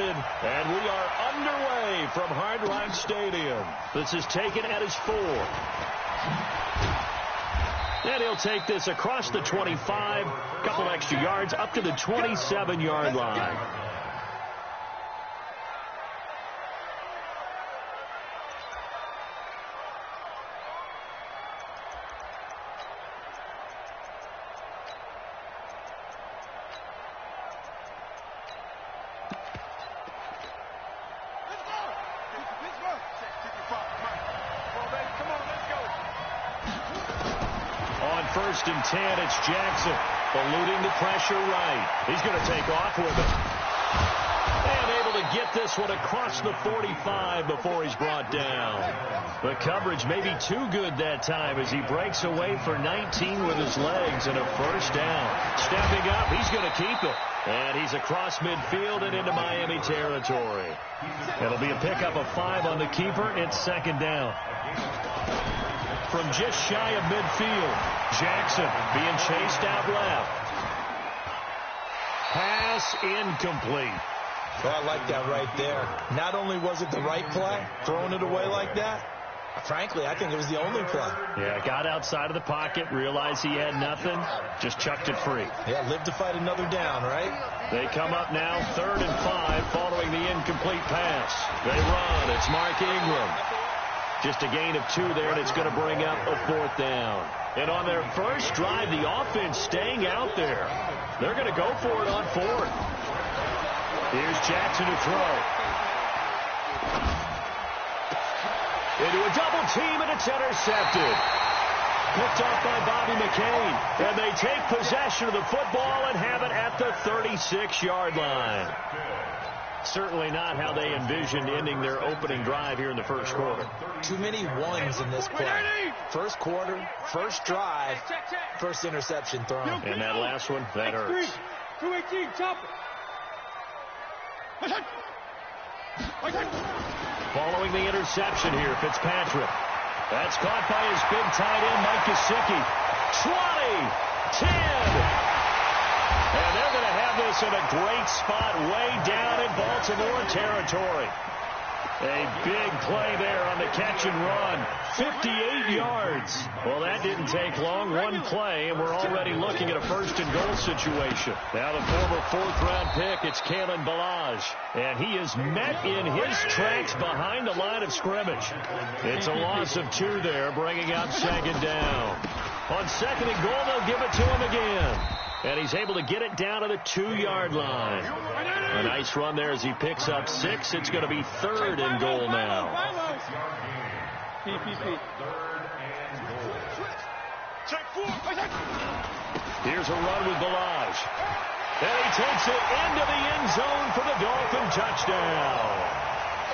started, and we are underway from Hard Rock Stadium. This is taken at his 4. And he'll take this across the 25, couple extra yards up to the 27-yard line. First and 10, it's Jackson, eluding the pressure right. He's going to take off with it. And able to get this one across the 45 before he's brought down. The coverage may be too good that time as he breaks away for 19 with his legs and a first down. Stepping up, he's going to keep it. And he's across midfield and into Miami territory. It'll be a pickup of 5 on the keeper. It's second down. From just shy of midfield, Jackson being chased out left. Pass incomplete. Well, I like that right there. Not only was it the right play, throwing it away like that, frankly, I think it was the only play. Yeah, got outside of the pocket, realized he had nothing, just chucked it free. Yeah, live to fight another down, right? They come up now, 3rd and 5, following the incomplete pass. They run. It's Mark Ingram. Just a gain of 2 there, and it's going to bring up a 4th down. And on their first drive, the offense staying out there. They're going to go for it on 4th. Here's Jackson to throw. Into a double team, and it's intercepted. Picked off by Bobby McCain. And they take possession of the football and have it at the 36-yard line. Certainly not how they envisioned ending their opening drive here in the first quarter. Too many ones in this play. First quarter, first drive, first interception thrown. And that last one, that hurts. 218, chop it. Following the interception here, Fitzpatrick. That's caught by his big tight end, Mike Gesicki. 20, 10. And they're going to have this in a great spot way down in Baltimore territory. A big play there on the catch and run. 58 yards. Well, that didn't take long. One play, and we're already looking at a first-and-goal situation. Now the former 4th-round pick, it's Kalen Ballage. And he is met in his tracks behind the line of scrimmage. It's a loss of 2 there, bringing up second down. On 2nd and goal, they'll give it to him again. And he's able to get it down to the 2-yard line. A nice run there as he picks up 6. It's going to be 3rd and goal now. Here's a run with Ballage. And he takes it into the end zone for the Dolphin touchdown.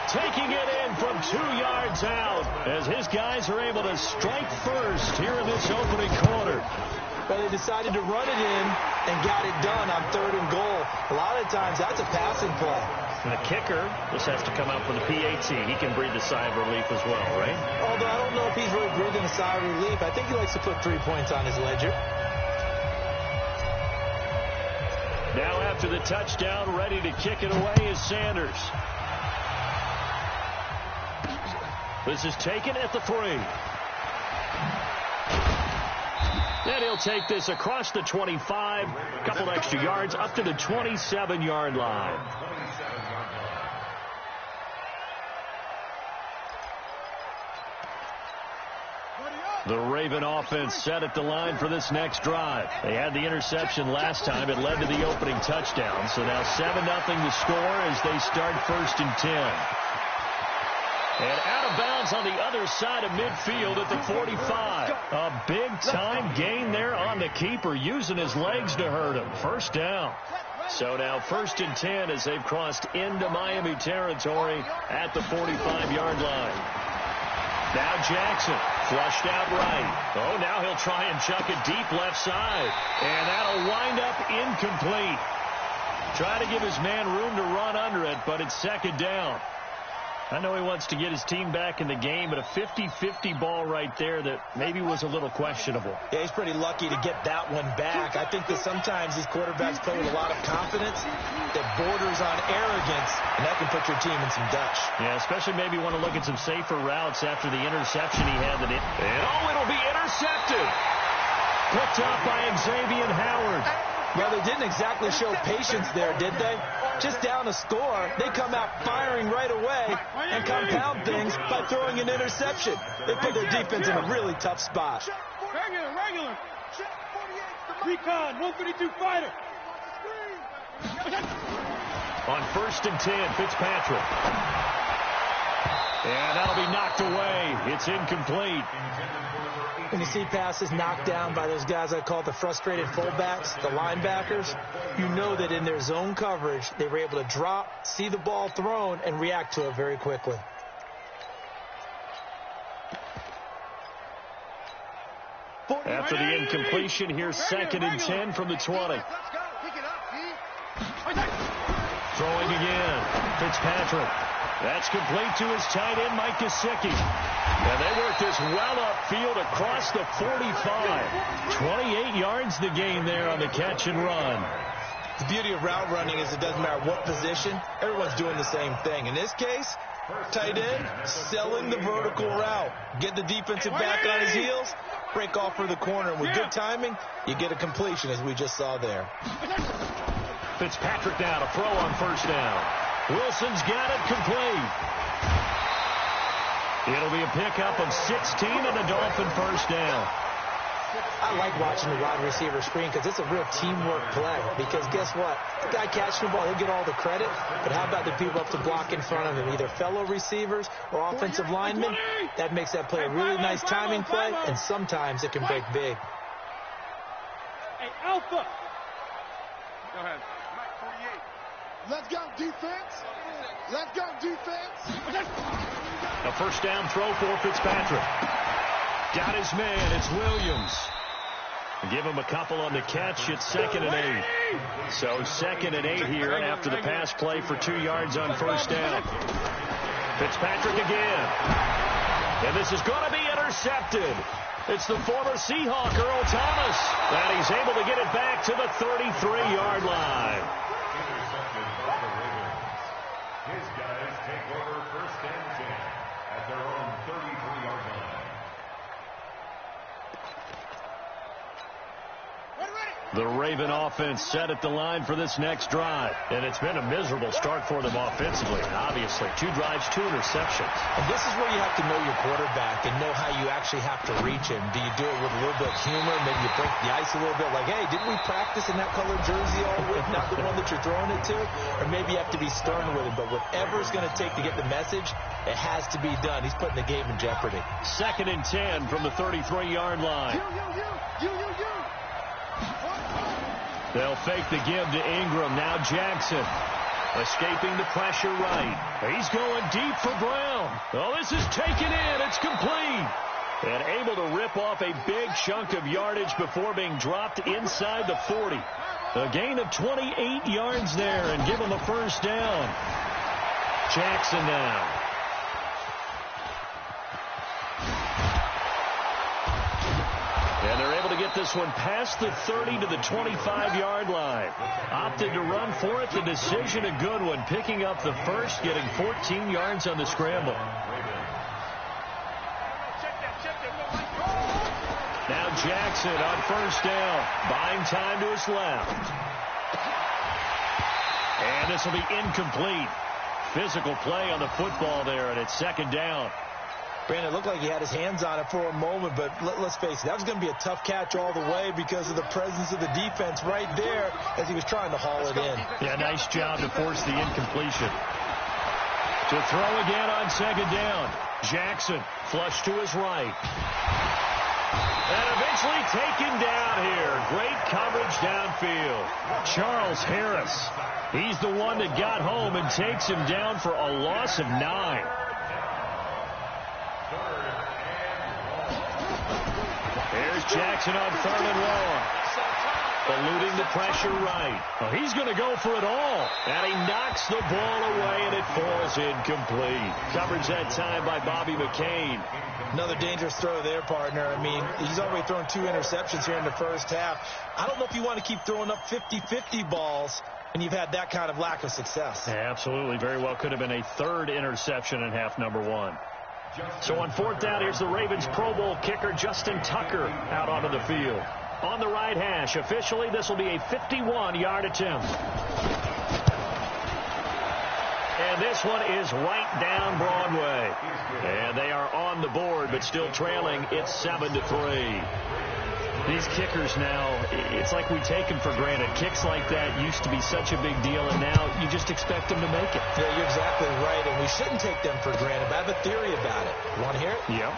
Taking it in from 2 yards out as his guys are able to strike first here in this opening quarter. But they decided to run it in and got it done on 3rd and goal. A lot of times, that's a passing play. And the kicker, this has to come out for the PAT. He can breathe a sigh of relief as well, right? Although I don't know if he's really breathing a sigh of relief. I think he likes to put 3 points on his ledger. Now after the touchdown, ready to kick it away is Sanders. This is taken at the 3. And he'll take this across the 25, a couple extra yards up to the 27-yard line. The Raven offense set at the line for this next drive. They had the interception last time. It led to the opening touchdown. So now 7-0 the score as they start 1st and 10. And out of bounds on the other side of midfield at the 45. A big-time gain there on the keeper, using his legs to hurt him. First down. So now 1st and 10 as they've crossed into Miami territory at the 45-yard line. Now Jackson, flushed out right. Oh, now he'll try and chuck it deep left side. And that'll wind up incomplete. Try to give his man room to run under it, but it's second down. I know he wants to get his team back in the game, but a 50-50 ball right there that maybe was a little questionable. Yeah, he's pretty lucky to get that one back. I think that sometimes these quarterbacks play with a lot of confidence that borders on arrogance, and that can put your team in some dutch. Yeah, especially maybe want to look at some safer routes after the interception he had. It'll be intercepted. Picked up by Xavier Howard. Well, they didn't exactly show patience there, did they? Just down a score, they come out firing right away and compound things by throwing an interception. They put their defense in a really tough spot. Regular. Recon, 132 fighter. On 1st and 10, Fitzpatrick. And that'll be knocked away. It's incomplete. When you see passes knocked down by those guys I call the frustrated fullbacks, the linebackers, you know that in their zone coverage, they were able to drop, see the ball thrown, and react to it very quickly. After the incompletion, here's 2nd and 10 from the 20. Throwing again. Fitzpatrick. That's complete to his tight end, Mike Gesicki. And they work this well upfield across the 45. 28 yards the gain there on the catch and run. The beauty of route running is it doesn't matter what position. Everyone's doing the same thing. In this case, tight end, selling the vertical route. Get the defensive back on his heels, break off for the corner. And with good timing, you get a completion, as we just saw there. Fitzpatrick now to throw on 1st down. Wilson's got it complete. It'll be a pickup of 16 and a Dolphin 1st down. I like watching the wide receiver screen because it's a real teamwork play. Because guess what? The guy catching the ball, he'll get all the credit. But how about the people up to block in front of him? Either fellow receivers or offensive linemen. That makes that play a really nice timing play. And sometimes it can break big. Hey, Alpha. Go ahead. Let's go, defense. Let's go, defense. A 1st down throw for Fitzpatrick. Got his man. It's Williams. Give him a couple on the catch. It's 2nd and 8. So 2nd and 8 here after the pass play for 2 yards on 1st down. Fitzpatrick again. And this is going to be intercepted. It's the former Seahawk, Earl Thomas. And he's able to get it back to the 33-yard line. His guys take over 1st and 10 at their own 33-yard line. The Raven offense set at the line for this next drive. And it's been a miserable start for them offensively. Obviously, 2 drives, 2 interceptions. And this is where you have to know your quarterback and know how you actually have to reach him. Do you do it with a little bit of humor? Maybe you break the ice a little bit. Like, hey, didn't we practice in that colored jersey all week? Not the one that you're throwing it to? Or maybe you have to be stern with him. But whatever it's going to take to get the message, it has to be done. He's putting the game in jeopardy. 2nd and 10 from the 33-yard line. They'll fake the give to Ingram. Now Jackson escaping the pressure right. He's going deep for Brown. Oh, this is taken in. It's complete. And able to rip off a big chunk of yardage before being dropped inside the 40. A gain of 28 yards there and give him a 1st down. Jackson now. And they're able to get this one past the 30 to the 25-yard line. Opted to run for it. The decision a good one. Picking up the 1st, getting 14 yards on the scramble. Now Jackson on 1st down. Buying time to his left. And this will be incomplete. Physical play on the football there, and it's 2nd down. Brandon, it looked like he had his hands on it for a moment, but let's face it, that was going to be a tough catch all the way because of the presence of the defense right there as he was trying to haul it in. Yeah, nice job to force the incompletion. To throw again on 2nd down. Jackson flush to his right. And eventually taken down here. Great coverage downfield. Charles Harris. He's the one that got home and takes him down for a loss of 9. Here's Jackson on 3rd and long. Eluding the pressure right. Oh, he's going to go for it all. And he knocks the ball away, and it falls incomplete. Coverage that time by Bobby McCain. Another dangerous throw there, partner. I mean, he's already thrown 2 interceptions here in the first half. I don't know if you want to keep throwing up 50-50 balls, and you've had that kind of lack of success. Yeah, absolutely. Very well could have been a 3rd interception in half number 1. So on 4th down, here's the Ravens Pro Bowl kicker Justin Tucker out onto the field. On the right hash, officially, this will be a 51-yard attempt. And this one is right down Broadway. And they are on the board, but still trailing. It's 7-3. These kickers now, it's like we take them for granted. Kicks like that used to be such a big deal, and now you just expect them to make it. Yeah, you're exactly right, and we shouldn't take them for granted. But I have a theory about it. You want to hear it? Yep.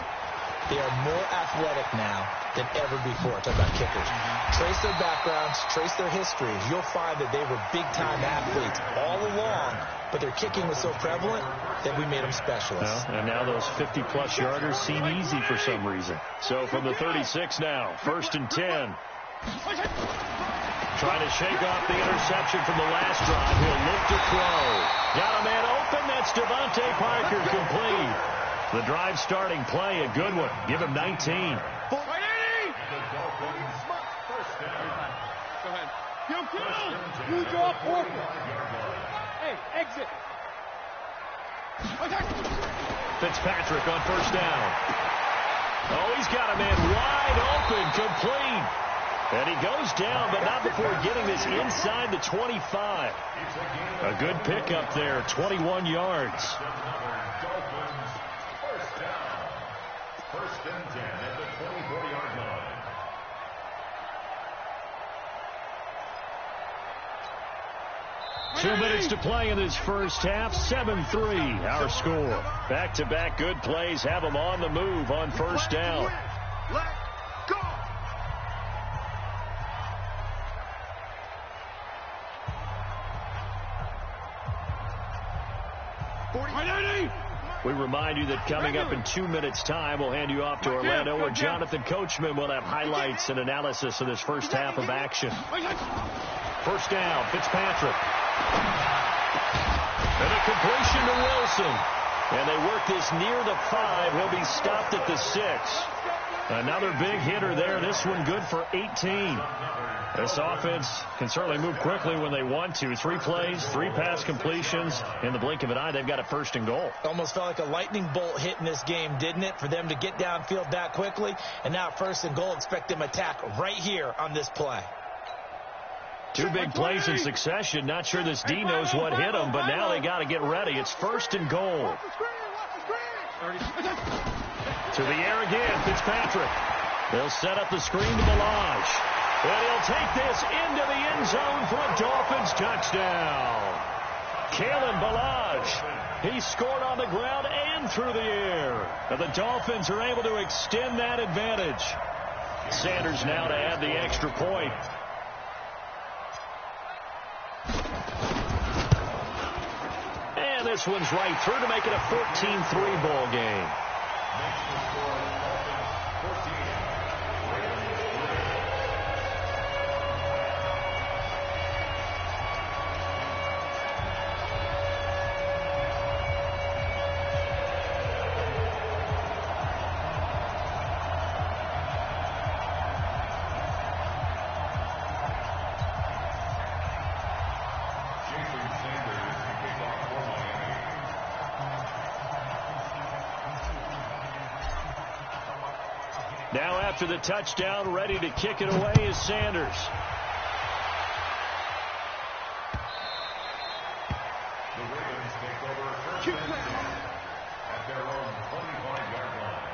They are more athletic now than ever before. Talk about kickers. Trace their backgrounds, trace their histories. You'll find that they were big-time athletes all along, but their kicking was so prevalent that we made them specialists. Well, and now those 50-plus yarders seem easy for some reason. So from the 36 now, 1st and 10. Trying to shake off the interception from the last drive. He'll look to throw. Got a man open. That's Devontae Parker, complete. The drive starting play, a good one. Give him 19. Go ahead. You draw Parker. Hey, exit. Fitzpatrick on 1st down. Oh, he's got a man wide open, complete. And he goes down, but not before getting this inside the 25. A good pickup there, 21 yards. 1st and 10 at the 24-yard line. Two minutes to play in this first half. 7-3, our score. Back-to-back good plays have them on the move on 1st down. Let go. We remind you that coming up in 2 minutes' time, we'll hand you off to Orlando, where Jonathan Coachman will have highlights and analysis of this first half of action. 1st down, Fitzpatrick. And a completion to Wilson. And they work this near the 5. He'll be stopped at the 6. Another big hitter there. This one good for 18. This offense can certainly move quickly when they want to. 3 plays, 3 pass completions. In the blink of an eye, they've got a 1st and goal. Almost felt like a lightning bolt hit in this game, didn't it? For them to get downfield that quickly. And now 1st and goal, expect them to attack right here on this play. 2 big plays in succession. Not sure this D knows what hit him, but now they got to get ready. It's 1st and goal. To the air again, Fitzpatrick. They'll set up the screen to Ballage. And he'll take this into the end zone for a Dolphins touchdown. Kalen Ballage. He scored on the ground and through the air. And the Dolphins are able to extend that advantage. Sanders now to add the extra point. And this one's right through to make it a 14-3 ball game. Now after the touchdown, ready to kick it away is Sanders. The Ravens take over 1st and 10 at their own 25-yard line.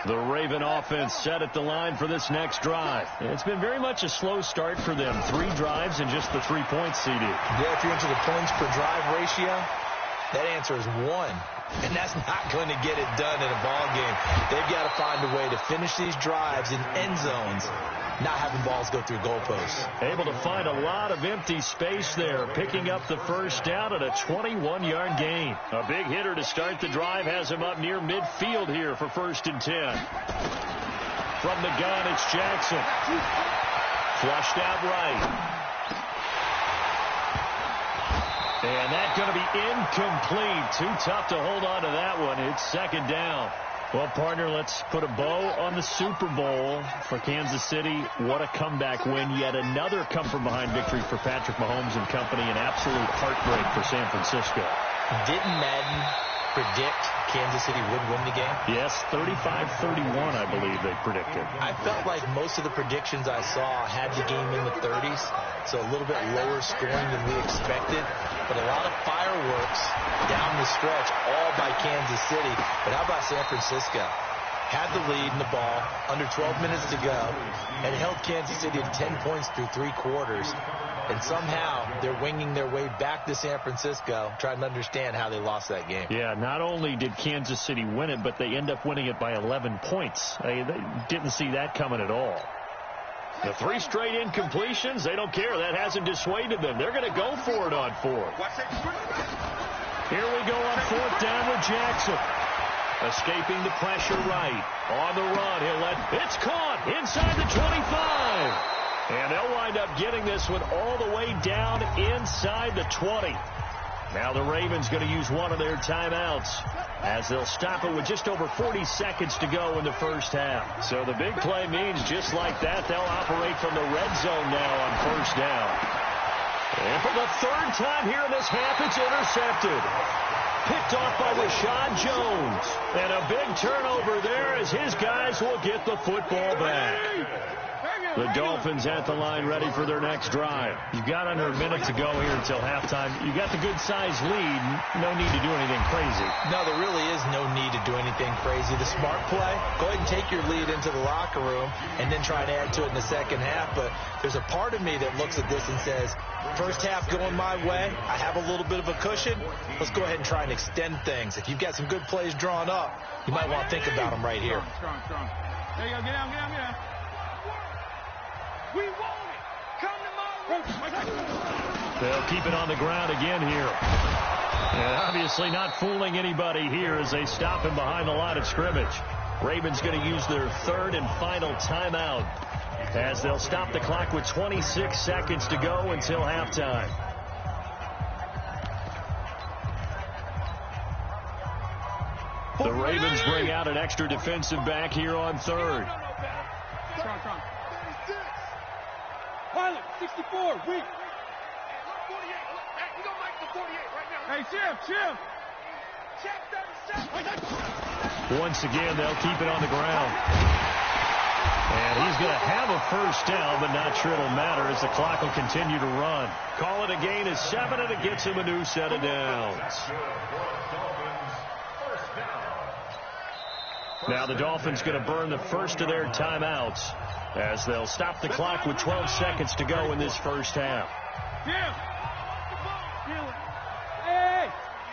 The Raven offense set at the line for this next drive. It's been very much a slow start for them. 3 drives and just the 3 points, CD. Yeah, if you're into the points per drive ratio, that answer is 1. And that's not going to get it done in a ball game. They've got to find a way to finish these drives in end zones, not having balls go through goalposts. Able to find a lot of empty space there, picking up the 1st down at a 21-yard gain. A big hitter to start the drive has him up near midfield here for 1st and 10. From the gun, it's Jackson. Flushed out right. And that's going to be incomplete. Too tough to hold on to that one. It's second down. Well, partner, let's put a bow on the Super Bowl for Kansas City. What a comeback win. Yet another come-from-behind victory for Patrick Mahomes and company. An absolute heartbreak for San Francisco. Didn't Madden predict Kansas City would win the game? Yes, 35-31, I believe they predicted. I felt like most of the predictions I saw had the game in the 30s, so a little bit lower scoring than we expected. But a lot of fireworks down the stretch, all by Kansas City. But how about San Francisco? Had the lead in the ball, under 12 minutes to go, and held Kansas City to 10 points through 3 quarters. And somehow they're winging their way back to San Francisco, trying to understand how they lost that game. Yeah, not only did Kansas City win it, but they end up winning it by 11 points. They didn't see that coming at all. The 3 straight incompletions, they don't care. That hasn't dissuaded them. They're going to go for it on 4th. Here we go on 4th down with Jackson. Escaping the pressure right. On the run, it's caught inside the 25. And they'll wind up getting this one all the way down inside the 20. Now the Ravens going to use one of their timeouts as they'll stop it with just over 40 seconds to go in the first half. So the big play means just like that, they'll operate from the red zone now on 1st down. And for the 3rd time here in this half, it's intercepted. Picked off by Rashad Jones. And a big turnover there as his guys will get the football back. The Dolphins at the line ready for their next drive. You've got under a minute to go here until halftime. You got the good-sized lead. No need to do anything crazy. No, there really is no need to do anything crazy. The smart play, go ahead and take your lead into the locker room and then try to add to it in the second half. But there's a part of me that looks at this and says, first half going my way, I have a little bit of a cushion. Let's go ahead and try and extend things. If you've got some good plays drawn up, you might want to think about them right here. Strong. There you go. Get down. We want it. Come to my room. They'll keep it on the ground again here. And obviously not fooling anybody here as they stop him behind the line of scrimmage. Ravens going to use their 3rd and final timeout as they'll stop the clock with 26 seconds to go until halftime. The Ravens bring out an extra defensive back here on 3rd. Strong. Pilot, 64, weak. Hey, 48. Hey, you don't like the 48 right now. Hey, chill. Check 37. Once again, they'll keep it on the ground. And he's going to have a first down, but not sure it'll matter as the clock will continue to run. Call it a gain of 7, and it gets him a new set of downs. Now the Dolphins going to burn the first of their timeouts as they'll stop the clock with 12 seconds to go in this first half. Hey,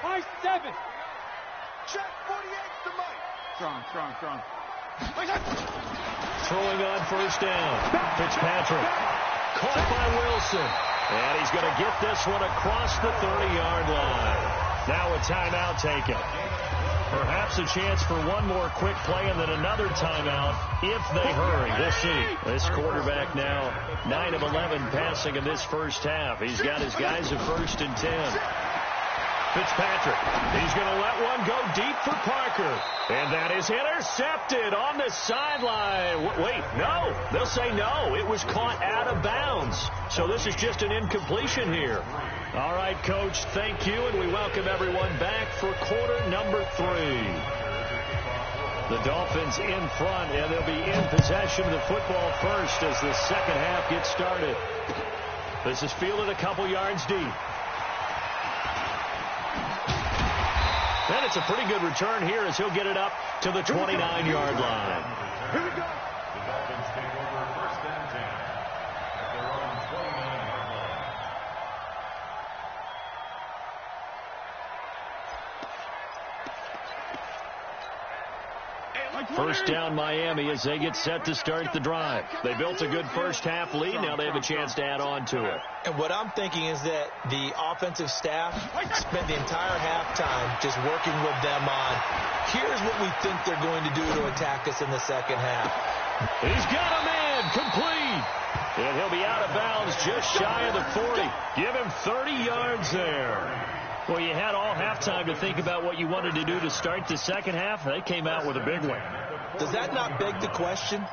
high 7. Check 48 to Mike. Strong. Throwing on first down. Fitzpatrick. Caught by Wilson. And he's going to get this one across the 30-yard line. Now a timeout taken. Perhaps a chance for one more quick play and then another timeout if they hurry. We'll see. This quarterback now 9 of 11 passing in this first half. He's got his guys at 1st and 10. Fitzpatrick. He's going to let one go deep for Parker. And that is intercepted on the sideline. Wait, no. They'll say no. It was caught out of bounds. So this is just an incompletion here. All right, Coach, thank you, and we welcome everyone back for quarter number 3. The Dolphins in front, and they'll be in possession of the football first as the second half gets started. This is fielded a couple yards deep. And it's a pretty good return here as he'll get it up to the 29-yard line. Here we go. The Dolphins take over 1st and 10 at their own 29-yard line. First down Miami as they get set to start the drive. They built a good first half lead. Now they have a chance to add on to it. And what I'm thinking is that the offensive staff spent the entire halftime just working with them on, here's what we think they're going to do to attack us in the second half. He's got a man complete. And he'll be out of bounds just shy of the 40. Give him 30 yards there. Well, you had all halftime to think about what you wanted to do to start the second half. They came out with a big one. Does that not beg the question?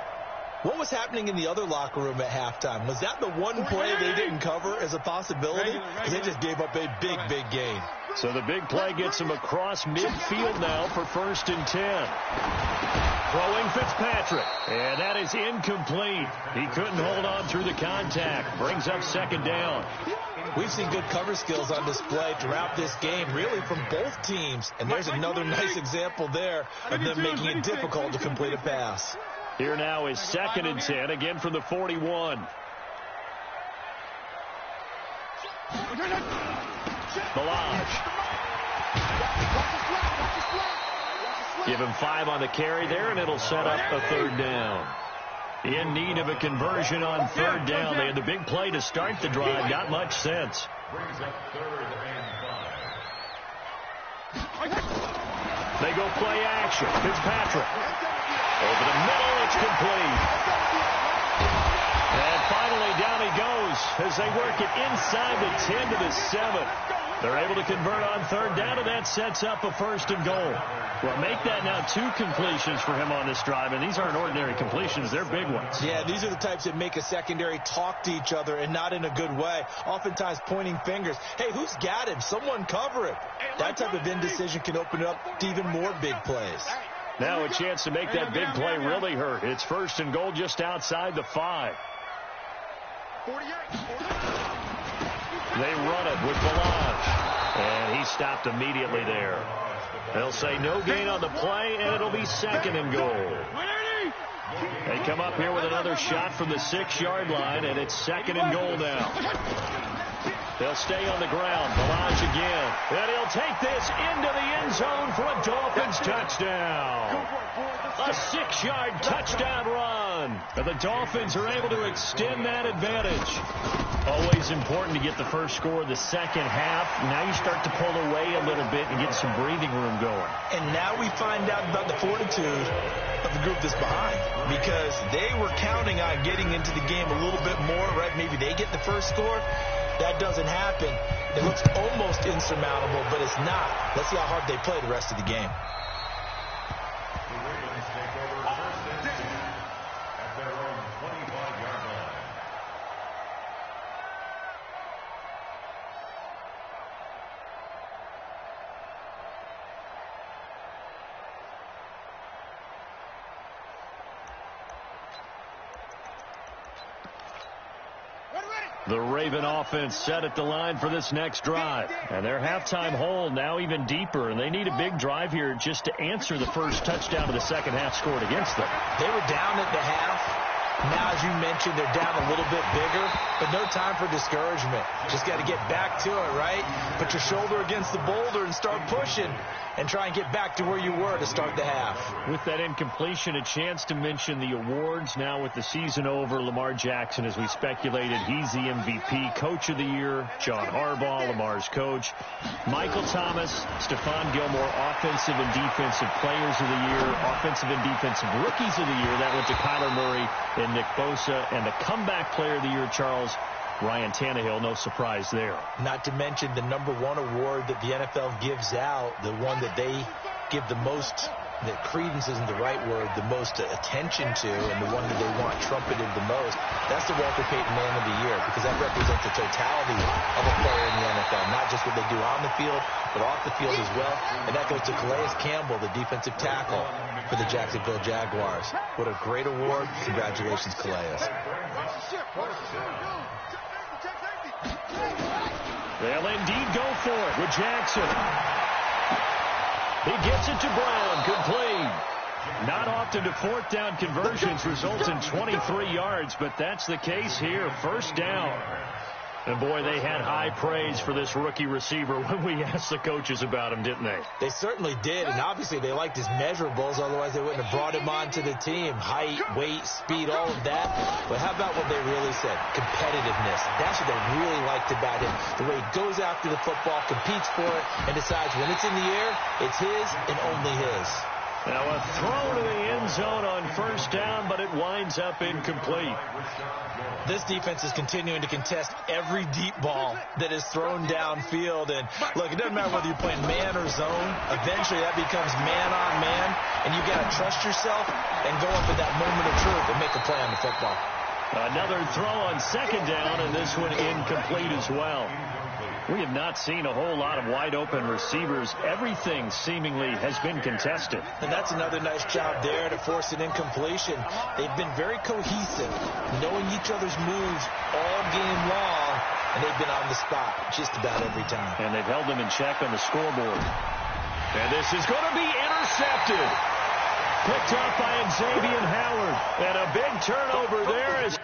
What was happening in the other locker room at halftime? Was that the one play they didn't cover as a possibility? Because they just gave up a big, big gain. So the big play gets him across midfield now for 1st and 10. Throwing Fitzpatrick. And that is incomplete. He couldn't hold on through the contact. Brings up 2nd down. We've seen good cover skills on display throughout this game, really from both teams. And there's another nice example there of them making it difficult to complete a pass. Here now is 2nd and 10, again from the 41. Balaj. Give him 5 on the carry there, and it'll set up a 3rd down. In need of a conversion on 3rd down. They had the big play to start the drive. Not much sense. Brings up 3rd and 5. They go play action. Fitzpatrick. Over the middle, it's complete. And finally, down he goes as they work it inside the 10 to the 7. They're able to convert on 3rd down, and that sets up a 1st and goal. Well, make that now 2 completions for him on this drive, and these aren't ordinary completions. They're big ones. Yeah, these are the types that make a secondary talk to each other and not in a good way, oftentimes pointing fingers. Hey, who's got him? Someone cover him. That type of indecision can open it up to even more big plays. Now a chance to make that big play really hurt. It's 1st and goal just outside the 5. 48. They run it with Balaj. And he stopped immediately there. They'll say no gain on the play, and it'll be 2nd and goal. They come up here with another shot from the 6-yard line, and it's 2nd and goal now. They'll stay on the ground. Balaj again. And he'll take this into the end zone for a Dolphins touchdown. A 6-yard touchdown run. And the Dolphins are able to extend that advantage. Always important to get the first score of the second half. Now you start to pull away a little bit and get some breathing room going. And now we find out about the fortitude of the group that's behind, because they were counting on getting into the game a little bit more, right? Maybe they get the first score. That doesn't happen. It looks almost insurmountable, but it's not. Let's see how hard they play the rest of the game. The Ravens take over 1st and 10 at their own 25-yard line. The Raven offense set at the line for this next drive. And their halftime hole now even deeper. And they need a big drive here just to answer the first touchdown of the second half scored against them. They were down at the half. Now, as you mentioned, they're down a little bit bigger, but no time for discouragement. Just got to get back to it, right? Put your shoulder against the boulder and start pushing and try and get back to where you were to start the half. With that incompletion, a chance to mention the awards. Now with the season over, Lamar Jackson, as we speculated, he's the MVP, Coach of the Year. John Harbaugh, Lamar's coach. Michael Thomas, Stephon Gilmore, Offensive and Defensive Players of the Year. Offensive and Defensive Rookies of the Year. That went to Kyler Murray and Nick Bosa. And the Comeback Player of the Year, Charles, Ryan Tannehill, no surprise there. Not to mention the #1 award that the NFL gives out, the one that they give the most, that credence isn't the right word, the most attention to, and the one that they want trumpeted the most. That's the Walter Payton Man of the Year, because that represents the totality of a player in the NFL, not just what they do on the field, but off the field as well. And that goes to Calais Campbell, the defensive tackle for the Jacksonville Jaguars. What a great award. Congratulations, Calais. They'll indeed go for it with Jackson. He gets it to Brown, complete. Not often do 4th down conversions result in 23 yards, but that's the case here. 1st down. And, boy, they had high praise for this rookie receiver when we asked the coaches about him, didn't they? They certainly did, and obviously they liked his measurables. Otherwise, they wouldn't have brought him onto the team. Height, weight, speed, all of that. But how about what they really said? Competitiveness. That's what they really liked about him. The way he goes after the football, competes for it, and decides when it's in the air, it's his and only his. Now a throw to the end zone on first down, but it winds up incomplete. This defense is continuing to contest every deep ball that is thrown downfield. And look, it doesn't matter whether you're playing man or zone. Eventually that becomes man on man, and you got to trust yourself and go up at that moment of truth and make a play on the football. Another throw on second down, and this one incomplete as well. We have not seen a whole lot of wide-open receivers. Everything seemingly has been contested. And that's another nice job there to force an incompletion. They've been very cohesive, knowing each other's moves all game long, and they've been on the spot just about every time. And they've held them in check on the scoreboard. And this is going to be intercepted. Picked up by Xavier Howard. And a big turnover there as